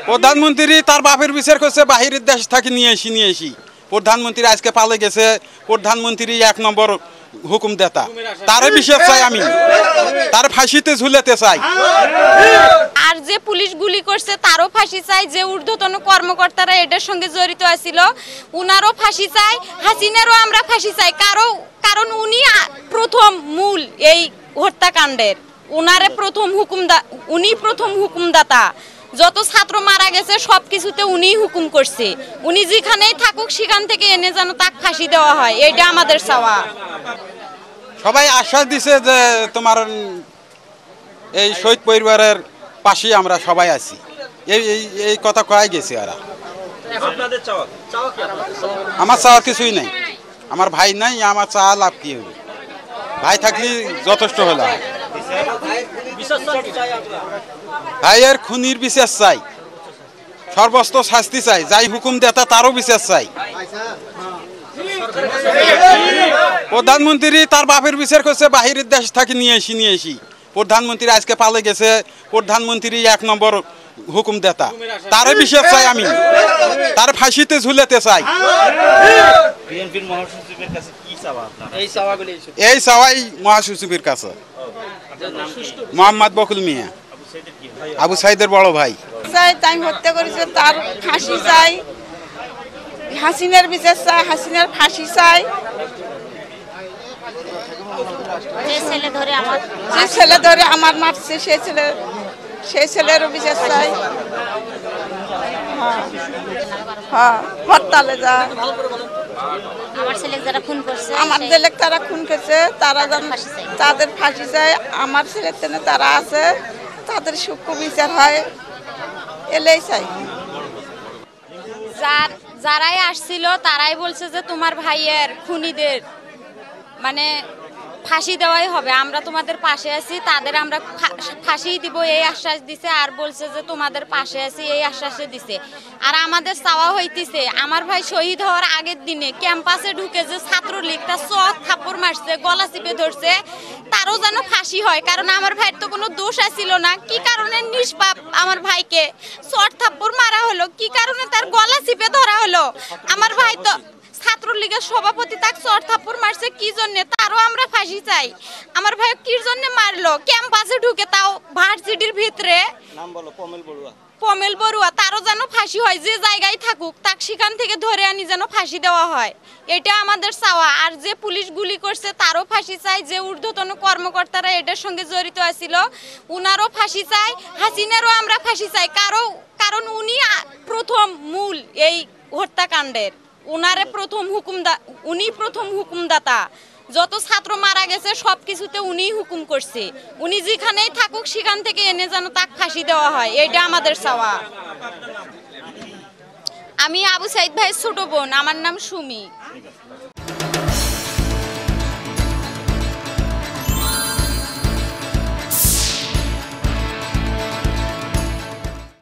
প্রধানমন্ত্রী তার বাপের বিচার করছে, বাহিরের দেশ থেকে নিয়ে এসি প্রধানমন্ত্রী আজকে পালে গেছে। প্রধানমন্ত্রী 1 নম্বর হুকুমদাতা, তার বিচার চাই আমি, তার ফাঁসিতে ঝুলাতে চাই। আর যে পুলিশ গুলি করছে তারও ফাঁসি চাই, যে ঊর্ধ্বতন কর্মকর্তারা এটার সঙ্গে জড়িত আছিল উনারও ফাঁসি চাই, হাসিনারও আমরা ফাঁসি চাই। কারণ উনি প্রথম মূল এই হত্যাকাণ্ডের, উনি প্রথম হুকুমদাতা। যত ছাত্র মারা গেছে সবকিছুতে উনিই হুকুম করছে। উনি যেখানেই থাকুক সেখান থেকে এনে যেন তাকে ফাঁসি দেওয়া হয়, এটা আমাদের চাওয়া। সবাই আশ্বাস দিছে যে তোমার এই শহীদ পরিবারের পাশে আমরা সবাই আছি, এই কথা কয়ে গেছে। আর আমার চাওয়ার কিছুই নাই, আমার ভাই নাই, আমার চাওয়া লাভ কি হবে? ভাই থাকলে যথেষ্ট হলো। ভাইয়ের খুনির বিচার চাই, সর্বোচ্চ শাস্তি চাই, যাই হুকুম দেতা তারও বিচার চাই। প্রধানমন্ত্রী তার বাপের বিচার করছে, বাহিরের দেশ থেকে নিয়ে এসি প্রধানমন্ত্রী আজকে পালে গেছে। প্রধানমন্ত্রী 1 নম্বর হুকুমদাতা, তার বিচার চাই আমি, তার ফাঁসিতে ঝুলাতে চাই। এই চাওয়াই মহাসচিবের কাছে, মোহাম্মদ বকুল মিয়া, আবু সাইদের বড় ভাই। তাই হত্যা করেছে, তার ফাঁসি চাই। হাসিনার বিচার চাই, হাসিনার ফাঁসি চাই। যে ছেলে ধরে আমার মারছে সেই ছেলেরও বিচার চাই। হরতালে যা আমার ছেলে তারা খুন করছে, তাদের ফাঁসি চাই। আমার ছেলের জন্য তারা আছে, তাদের সূক্ষ্ম বিচার হয়, এলেই চাই। যারাই আসছিল তারাই বলছে যে তোমার ভাইয়ের খুনিদের মানে ফাঁসি দেওয়াই হবে, আমরা তোমাদের পাশে আছি, তাদের আমরা ফাঁসি দিব এই আশ্বাস দিছে। আর বলছে যে তোমাদের পাশে আছি এই আশ্বাসে দিছে। আর আমাদের চাওয়া হইতেছে, আমার ভাই শহীদ হওয়ার আগের দিনে ক্যাম্পাসে ঢুকে যে ছাত্রলীগ তার চোখ থাপ্পড় মারছে, গলা চিপে ধরছে, তারও যেন ফাঁসি হয়। কারণ আমার ভাইয়ের তো কোনো দোষ ছিল না, কি কারণে নিষ্পাপ আমার ভাইকে চোখ থাপ্পড় মারা হলো, কি কারণে তার গলা চিপে ধরা হলো? আমার ভাই তো ছাত্রলীগের সভাপতি, তাকে চোখ থাপ্পড় মারছে কি জন্য, তারও আমরা ফাঁসি চাই। আমার ভাই কি জন্য মারলো? ক্যাম্পাসে ঢুকে, তাও ভার্সিটির ভিতরে, পমেল বড়ুয়া, তারও যেন ফাঁসি হয়। যে জায়গায় থাকুক তাকে সেখান থেকে ধরে আনি যেন ফাঁসি দেওয়া হয়, এটা আমাদের চাওয়া। আর যে পুলিশ গুলি করছে তারও ফাঁসি চাই, যে ঊর্ধ্বতন কর্মকর্তারা এটার সঙ্গে জড়িত আছিল উনারও ফাঁসি চাই, হাসিনারও আমরা ফাঁসি চাই। কারণ উনি প্রথম মূল এই হত্যাকাণ্ডের, উনি প্রথম হুকুমদাতা। যত ছাত্র মারা গেছে সবকিছুতে উনিই হুকুম করছে। উনি যেখানেই থাকুক সেখান থেকে এনে যেন তাকে ফাঁসি দেওয়া হয়, এটা আমাদের চাওয়া। আমি আবু সাইদ ভাইয়ের ছোট বোন, আমার নাম সুমি।